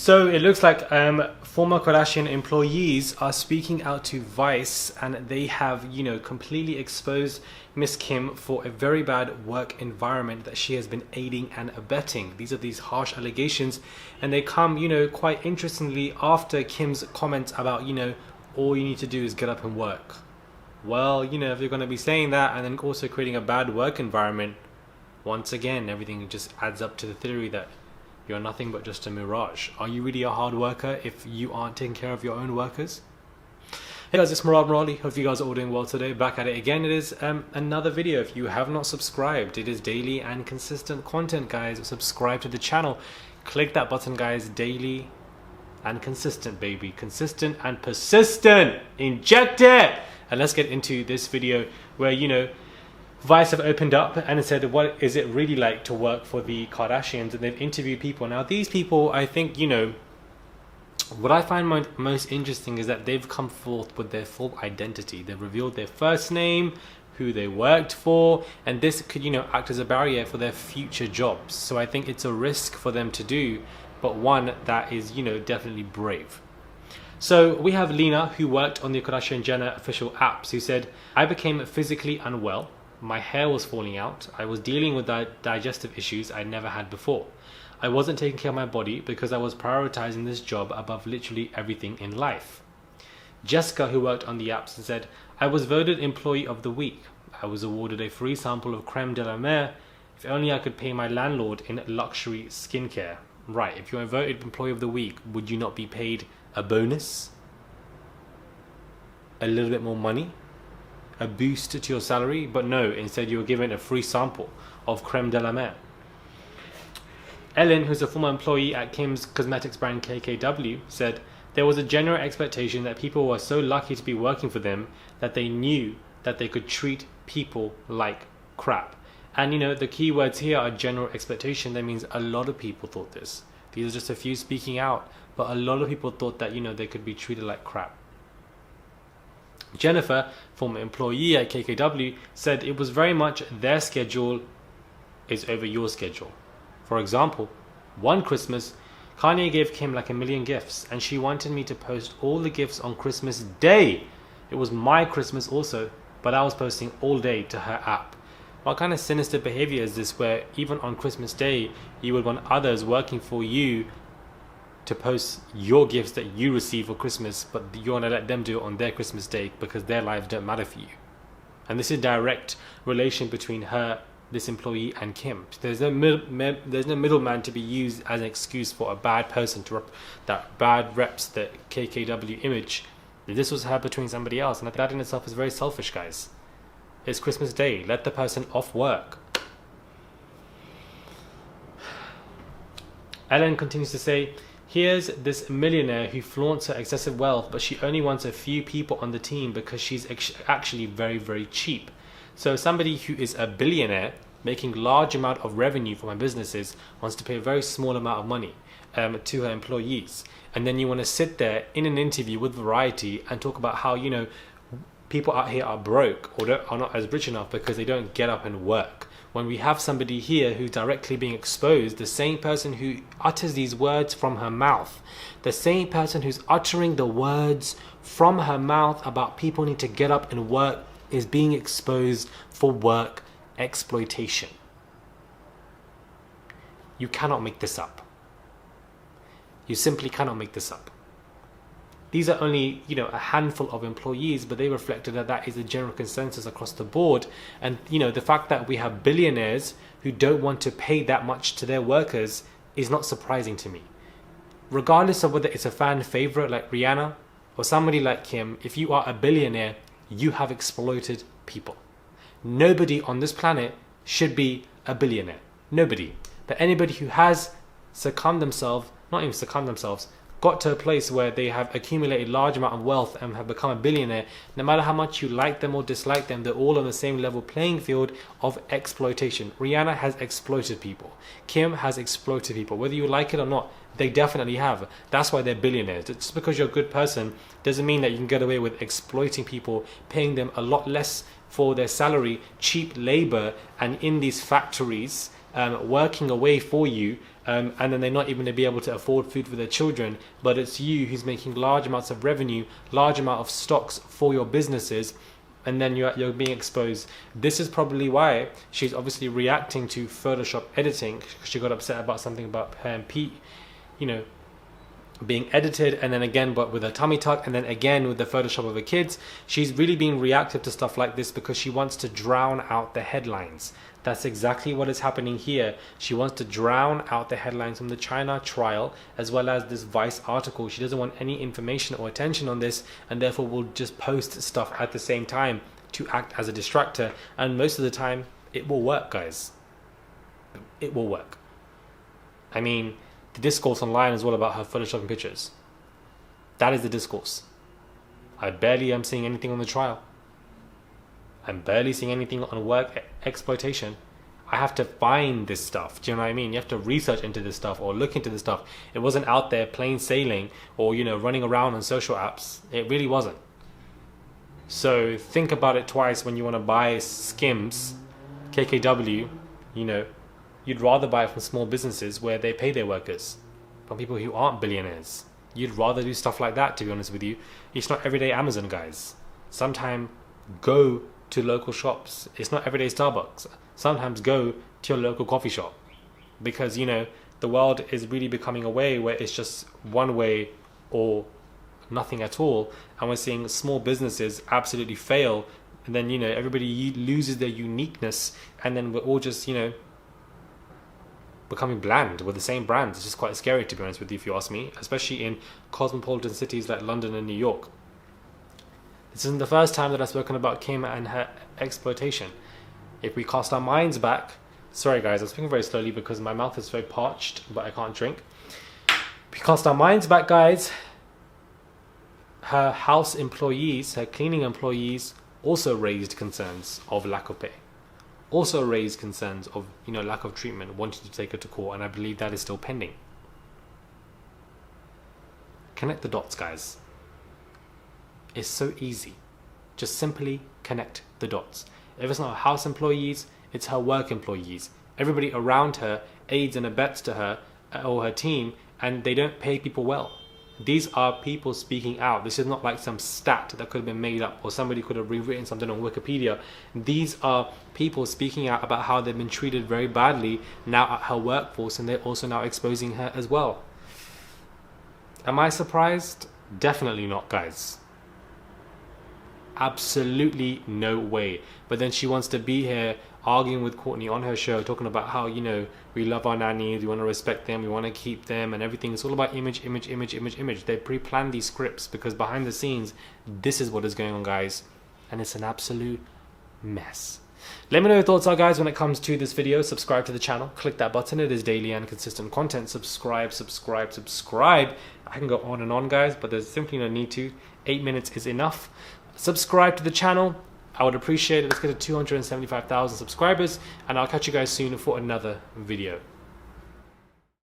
So it looks like former Kardashian employees are speaking out to Vice, and they have, completely exposed Miss Kim for a very bad work environment that she has been aiding and abetting. These are these harsh allegations, and they come, quite interestingly after Kim's comments about, all you need to do is get up and work. Well, if you're going to be saying that and then also creating a bad work environment, once again, everything just adds up to the theory that you're nothing but just a mirage. Are you really a hard worker if you aren't taking care of your own workers? Hey guys, it's Morali. Hope you guys are all doing well today. Back at it again. It is another video. If you have not subscribed, it is daily and consistent content, guys. Subscribe to the channel. Click that button, guys. Daily and consistent, baby. Consistent and persistent. Inject it! And let's get into this video where, Vice have opened up and said, what is it really like to work for the Kardashians? And they've interviewed people. Now, these people, I think, what I find most interesting is that they've come forth with their full identity. They've revealed their first name, who they worked for, and this could, act as a barrier for their future jobs. So I think it's a risk for them to do, but one that is, definitely brave. So we have Lena, who worked on the Kardashian-Jenner official apps, who said, I became physically unwell. My hair was falling out. I was dealing with digestive issues I never had before. I wasn't taking care of my body because I was prioritizing this job above literally everything in life. Jessica, who worked on the apps, said, I was voted Employee of the Week. I was awarded a free sample of creme de la mer. If only I could pay my landlord in luxury skincare. Right, if you're voted Employee of the Week, would you not be paid a bonus? A little bit more money? A boost to your salary? But no, instead you were given a free sample of creme de la mer. Ellen, who's a former employee at Kim's cosmetics brand KKW, said there was a general expectation that people were so lucky to be working for them that they knew that they could treat people like crap. And the key words here are general expectation. That means a lot of people thought this. These are just a few speaking out, but a lot of people thought that they could be treated like crap. Jennifer, former employee at KKW, said it was very much their schedule is over your schedule. For example, one Christmas, Kanye gave Kim like 1 million gifts, and she wanted me to post all the gifts on Christmas Day. It was my Christmas also, but I was posting all day to her app. What kind of sinister behavior is this, where even on Christmas Day, you would want others working for you to post your gifts that you receive for Christmas, but you want to let them do it on their Christmas Day because their lives don't matter for you? And this is direct relation between her, this employee, and Kim. There's no middleman to be used as an excuse for a bad person that bad reps the KKW image. This was her between somebody else, and that in itself is very selfish, guys. It's Christmas Day. Let the person off work. Ellen continues to say, here's this millionaire who flaunts her excessive wealth, but she only wants a few people on the team because she's actually very, very cheap. So somebody who is a billionaire making large amount of revenue from her businesses wants to pay a very small amount of money to her employees. And then you want to sit there in an interview with Variety and talk about how, people out here are broke or are not as rich enough because they don't get up and work. When we have somebody here who's directly being exposed, the same person who utters these words from her mouth, the same person who's uttering the words from her mouth about people need to get up and work, is being exposed for work exploitation. You cannot make this up. You simply cannot make this up. These are only, a handful of employees, but they reflected that is the general consensus across the board. And, the fact that we have billionaires who don't want to pay that much to their workers is not surprising to me. Regardless of whether it's a fan favorite like Rihanna or somebody like Kim, if you are a billionaire, you have exploited people. Nobody on this planet should be a billionaire. Nobody. But anybody who has got to a place where they have accumulated large amount of wealth and have become a billionaire, no matter how much you like them or dislike them, they're all on the same level playing field of exploitation. Rihanna has exploited people. Kim has exploited people. Whether you like it or not, they definitely have. That's why they're billionaires. Just because you're a good person doesn't mean that you can get away with exploiting people, paying them a lot less for their salary, cheap labor, and in these factories working away for you and then they're not even going to be able to afford food for their children, but it's you who's making large amounts of revenue, large amount of stocks for your businesses, and then you're being exposed. This is probably why she's obviously reacting to Photoshop editing. She got upset about something about her and Pete, you know, being edited, and then again but with a tummy tuck, and then again with the Photoshop of her kids. She's really being reactive to stuff like this because she wants to drown out the headlines. That's exactly what is happening here. She wants to drown out the headlines from the China trial as well as this Vice article. She doesn't want any information or attention on this, and therefore will just post stuff at the same time to act as a distractor. And most of the time it will work, guys. It will work. I mean, the discourse online is all about her photoshopping pictures. That is the discourse. I barely am seeing anything on the trial. I'm barely seeing anything on work exploitation. I have to find this stuff. Do you know what I mean? You have to research into this stuff or look into this stuff. It wasn't out there plain sailing or, you know, running around on social apps. It really wasn't. So think about it twice when you want to buy Skims, KKW, you know. You'd rather buy from small businesses where they pay their workers, from people who aren't billionaires. You'd rather do stuff like that, to be honest with you. It's not everyday Amazon, guys. Sometimes go to local shops. It's not everyday Starbucks. Sometimes go to your local coffee shop. Because, you know, the world is really becoming a way where it's just one way or nothing at all. And we're seeing small businesses absolutely fail. And then, you know, everybody loses their uniqueness. And then we're all just, you know, becoming bland with the same brands. It's just quite scary, to be honest with you, if you ask me, especially in cosmopolitan cities like London and New York. This isn't the first time that I've spoken about Kim and her exploitation. If we cast our minds back, sorry guys, I'm speaking very slowly because my mouth is very parched, but I can't drink. If we cast our minds back, guys, her house employees, her cleaning employees, also raised concerns of lack of pay. Also raised concerns of, you know, lack of treatment, wanting to take her to court, and I believe that is still pending. Connect the dots, guys. It's so easy. Just simply connect the dots. If it's not her house employees, it's her work employees. Everybody around her aids and abets to her or her team, and they don't pay people well. These are people speaking out. This is not like some stat that could have been made up or somebody could have rewritten something on Wikipedia. These are people speaking out about how they've been treated very badly now at her workforce, and they're also now exposing her as well. Am I surprised? Definitely not, guys. Absolutely no way. But then she wants to be here arguing with Courtney on her show, talking about how, you know, we love our nannies, we want to respect them, we want to keep them, and everything. It's all about image. They pre-plan these scripts because behind the scenes, this is what is going on, guys, and it's an absolute mess. Let me know your thoughts are, guys, when it comes to this video. Subscribe to the channel, click that button. It is daily and consistent content. Subscribe. I can go on and on, guys, but there's simply no need to. 8 minutes is enough. Subscribe to the channel. I would appreciate it. Let's get to 275,000 subscribers, and I'll catch you guys soon for another video.